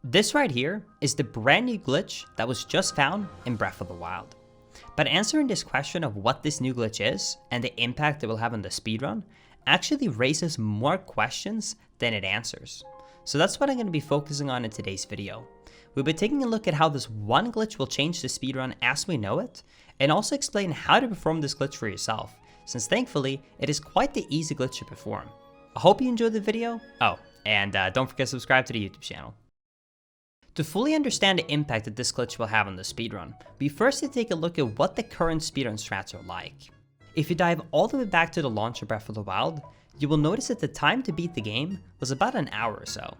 This right here is the brand new glitch that was just found in Breath of the Wild. But answering this question of what this new glitch is and the impact it will have on the speedrun actually raises more questions than it answers. So that's what I'm going to be focusing on in today's video. We'll be taking a look at how this one glitch will change the speedrun as we know it, and also explain how to perform this glitch for yourself, since thankfully it is quite the easy glitch to perform. I hope you enjoyed the video. Oh, and don't forget to subscribe to the YouTube channel. To fully understand the impact that this glitch will have on the speedrun, we first need to take a look at what the current speedrun strats are like. If you dive all the way back to the launch of Breath of the Wild, you will notice that the time to beat the game was about an hour or so.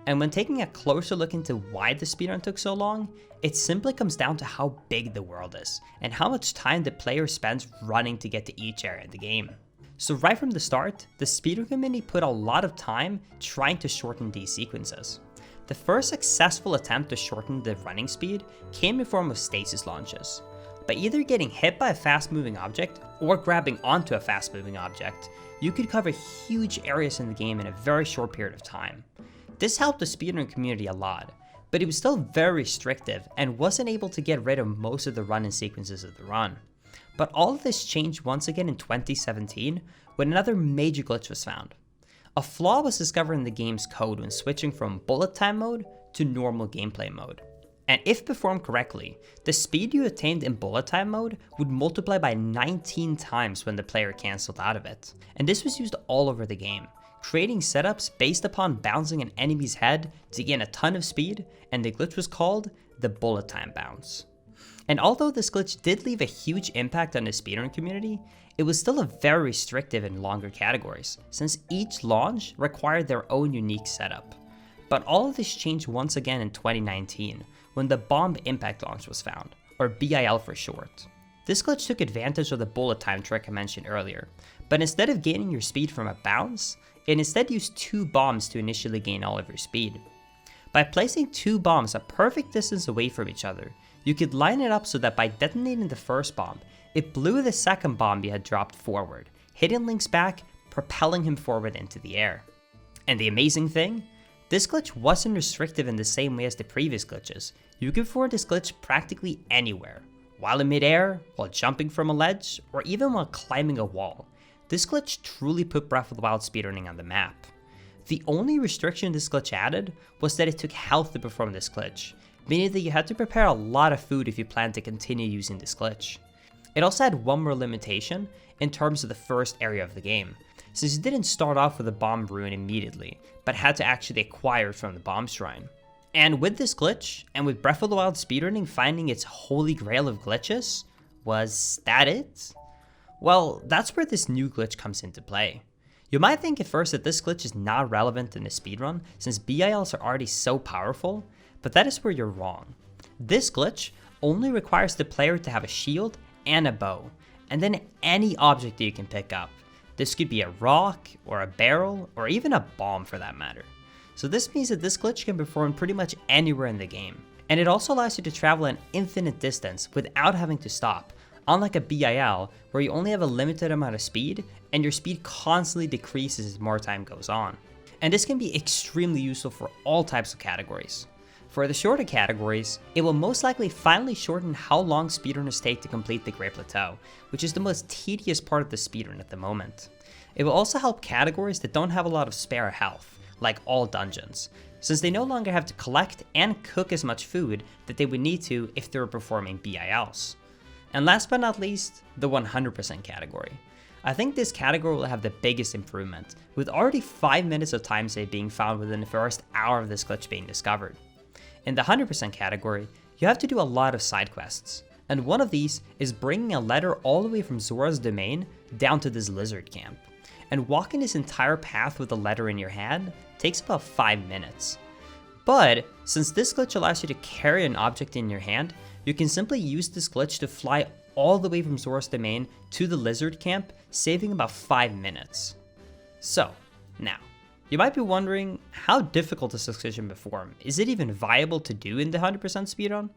And when taking a closer look into why the speedrun took so long, it simply comes down to how big the world is, and how much time the player spends running to get to each area in the game. So right from the start, the speedrun community put a lot of time trying to shorten these sequences. The first successful attempt to shorten the running speed came in form of stasis launches. By either getting hit by a fast moving object or grabbing onto a fast moving object, you could cover huge areas in the game in a very short period of time. This helped the speedrun community a lot, but it was still very restrictive and wasn't able to get rid of most of the running sequences of the run. But all of this changed once again in 2017 when another major glitch was found. A flaw was discovered in the game's code when switching from bullet time mode to normal gameplay mode. And if performed correctly, the speed you attained in bullet time mode would multiply by 19 times when the player cancelled out of it. And this was used all over the game, creating setups based upon bouncing an enemy's head to gain a ton of speed, and the glitch was called the bullet time bounce. And although this glitch did leave a huge impact on the speedrun community, it was still very restrictive in longer categories, since each launch required their own unique setup. But all of this changed once again in 2019, when the Bomb Impact launch was found, or BIL for short. This glitch took advantage of the bullet time trick I mentioned earlier, but instead of gaining your speed from a bounce, it instead used 2 bombs to initially gain all of your speed. By placing 2 bombs a perfect distance away from each other, you could line it up so that by detonating the first bomb, it blew the second bomb you had dropped forward, hitting Link's back, propelling him forward into the air. And the amazing thing? This glitch wasn't restrictive in the same way as the previous glitches. You could perform this glitch practically anywhere, while in midair, while jumping from a ledge, or even while climbing a wall. This glitch truly put Breath of the Wild speedrunning on the map. The only restriction this glitch added was that it took health to perform this glitch, meaning that you had to prepare a lot of food if you planned to continue using this glitch. It also had one more limitation in terms of the first area of the game, since you didn't start off with a bomb ruin immediately, but had to actually acquire it from the bomb shrine. And with this glitch, and with Breath of the Wild speedrunning finding its holy grail of glitches, was that it? Well, that's where this new glitch comes into play. You might think at first that this glitch is not relevant in the speedrun, since BILs are already so powerful, but that is where you're wrong. This glitch only requires the player to have a shield and a bow, and then any object that you can pick up. This could be a rock, or a barrel, or even a bomb for that matter. So this means that this glitch can be performed pretty much anywhere in the game. And it also allows you to travel an infinite distance without having to stop, unlike a BIL where you only have a limited amount of speed, and your speed constantly decreases as more time goes on. And this can be extremely useful for all types of categories. For the shorter categories, it will most likely finally shorten how long speedrunners take to complete the Great Plateau, which is the most tedious part of the speedrun at the moment. It will also help categories that don't have a lot of spare health, like all dungeons, since they no longer have to collect and cook as much food that they would need to if they were performing BILs. And last but not least, the 100% category. I think this category will have the biggest improvement, with already 5 minutes of time save being found within the first hour of this glitch being discovered. In the 100% category, you have to do a lot of side quests, and one of these is bringing a letter all the way from Zora's domain down to this lizard camp. And walking this entire path with a letter in your hand takes about 5 minutes. But since this glitch allows you to carry an object in your hand, you can simply use this glitch to fly all the way from Zora's domain to the lizard camp, saving about 5 minutes. So, now, you might be wondering, how difficult is this glitch to perform? Is it even viable to do in the 100% speedrun?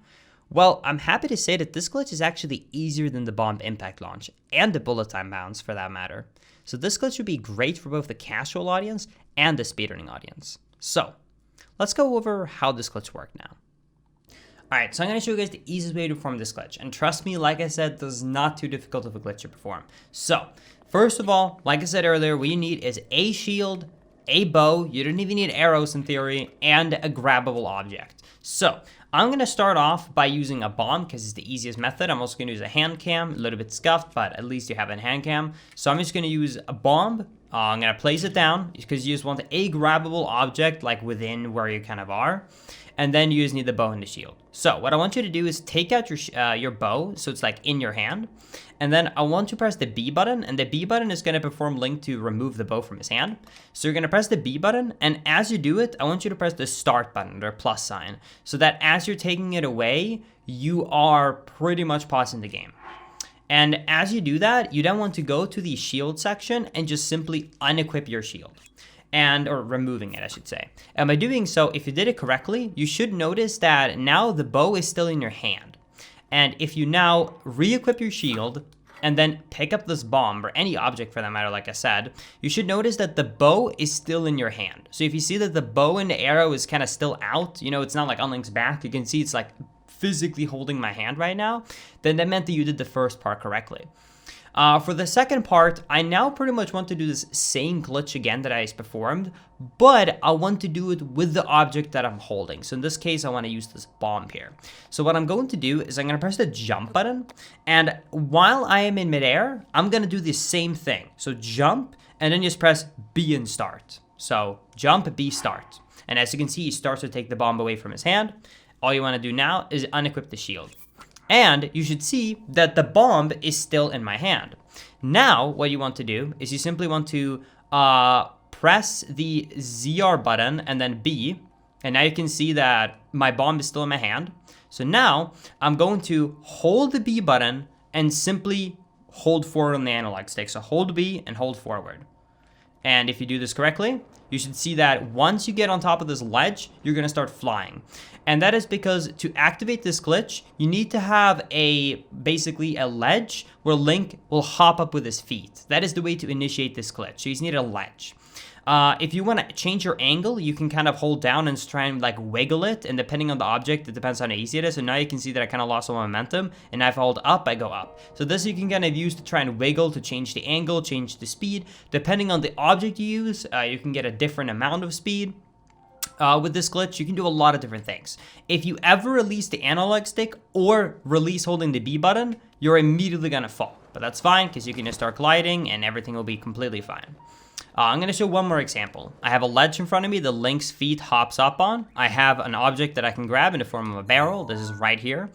Well, I'm happy to say that this glitch is actually easier than the Bomb Impact launch, and the bullet time bounce for that matter. So this glitch would be great for both the casual audience and the speedrunning audience. So, let's go over how this glitch works now. Alright, so I'm going to show you guys the easiest way to perform this glitch. And trust me, like I said, this is not too difficult of a glitch to perform. So, first of all, like I said earlier, what you need is a shield, a bow, you don't even need arrows in theory, and a grabbable object. So, I'm going to start off by using a bomb because it's the easiest method. I'm also going to use a hand cam, a little bit scuffed, but at least you have a hand cam. So I'm just going to use a bomb. I'm going to place it down because you just want a grabbable object like within where you kind of are. And then you just need the bow and the shield. So what I want you to do is take out your bow, so it's like in your hand. And then I want you to press the B button, and the B button is going to perform Link to remove the bow from his hand. So you're going to press the B button, and as you do it, I want you to press the start button, or plus sign, so that as you're taking it away, you are pretty much pausing the game. And as you do that, you then want to go to the shield section and just simply unequip your shield. Or removing it, I should say. And by doing so, if you did it correctly, you should notice that now the bow is still in your hand. And if you now re-equip your shield and then pick up this bomb, or any object for that matter, like I said, you should notice that the bow is still in your hand. So if you see that the bow and the arrow is kind of still out, you know, it's not like on Link's back, you can see it's like physically holding my hand right now, then that meant that you did the first part correctly. For the second part, I now pretty much want to do this same glitch again that I just performed, but I want to do it with the object that I'm holding. So in this case, I want to use this bomb here. So what I'm going to do is I'm going to press the jump button, and while I am in midair, I'm going to do the same thing. So jump, and then just press B and start. So jump, B, start. And as you can see, he starts to take the bomb away from his hand. All you want to do now is unequip the shield. And you should see that the bomb is still in my hand. Now, what you want to do is you simply want to press the ZR button and then B. And now you can see that my bomb is still in my hand. So now I'm going to hold the B button and simply hold forward on the analog stick. So hold B and hold forward. And if you do this correctly, you should see that once you get on top of this ledge, you're going to start flying. And that is because to activate this glitch, you need to have basically a ledge where Link will hop up with his feet. That is the way to initiate this glitch. So you just need a ledge. If you want to change your angle, you can kind of hold down and try and like wiggle it. And depending on the object, it depends on how easy it is. So now you can see that I kind of lost some momentum. And if I hold up, I go up. So this you can kind of use to try and wiggle to change the angle, change the speed. Depending on the object you use, you can get a different amount of speed. With this glitch, you can do a lot of different things. If you ever release the analog stick or release holding the B button, you're immediately going to fall. But that's fine because you can just start gliding and everything will be completely fine. I'm going to show one more example. I have a ledge in front of me that Link's feet hops up on. I have an object that I can grab in the form of a barrel. This is right here.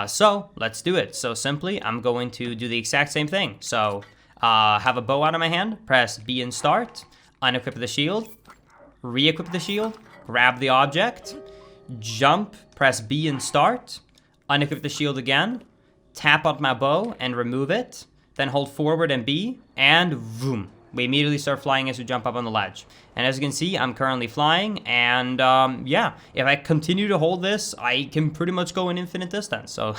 So let's do it. So simply, I'm going to do the exact same thing. So have a bow out of my hand, press B and start, unequip the shield, re-equip the shield, grab the object, jump, press B and start, unequip the shield again, tap on my bow and remove it, then hold forward and B, and boom. We immediately start flying as we jump up on the ledge. And as you can see, I'm currently flying, and yeah, if I continue to hold this, I can pretty much go an infinite distance. So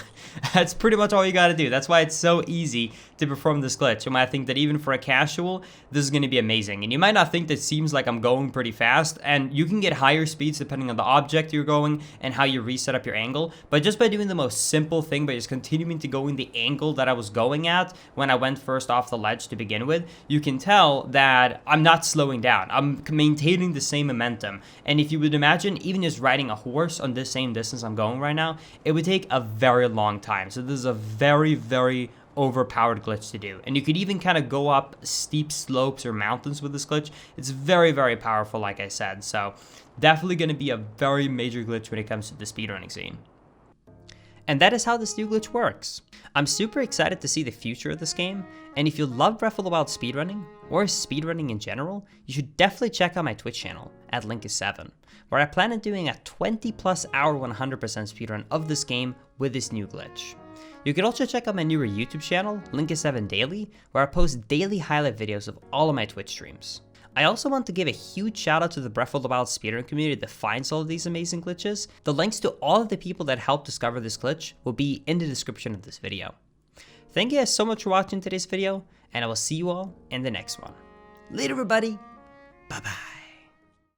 that's pretty much all you gotta do. That's why it's so easy to perform this glitch. You might think that even for a casual, this is gonna be amazing. And you might not think that it seems like I'm going pretty fast, and you can get higher speeds depending on the object you're going and how you reset up your angle. But just by doing the most simple thing, by just continuing to go in the angle that I was going at when I went first off the ledge to begin with, you can tell that I'm not slowing down. I'm maintaining the same momentum. And if you would imagine even just riding a horse on this same distance I'm going right now, it would take a very long time. So this is a very, very overpowered glitch to do. And you could even kind of go up steep slopes or mountains with this glitch. It's very, very powerful, like I said. So definitely going to be a very major glitch when it comes to the speedrunning scene. And that is how this new glitch works. I'm super excited to see the future of this game, and if you love Breath of the Wild speedrunning, or speedrunning in general, you should definitely check out my Twitch channel, @LinkIs7, where I plan on doing a 20+ hour 100% speedrun of this game with this new glitch. You can also check out my newer YouTube channel, LinkIs7 Daily, where I post daily highlight videos of all of my Twitch streams. I also want to give a huge shout out to the Breath of the Wild speedrun community that finds all of these amazing glitches. The links to all of the people that helped discover this glitch will be in the description of this video. Thank you guys so much for watching today's video, and I will see you all in the next one. Later everybody, bye bye.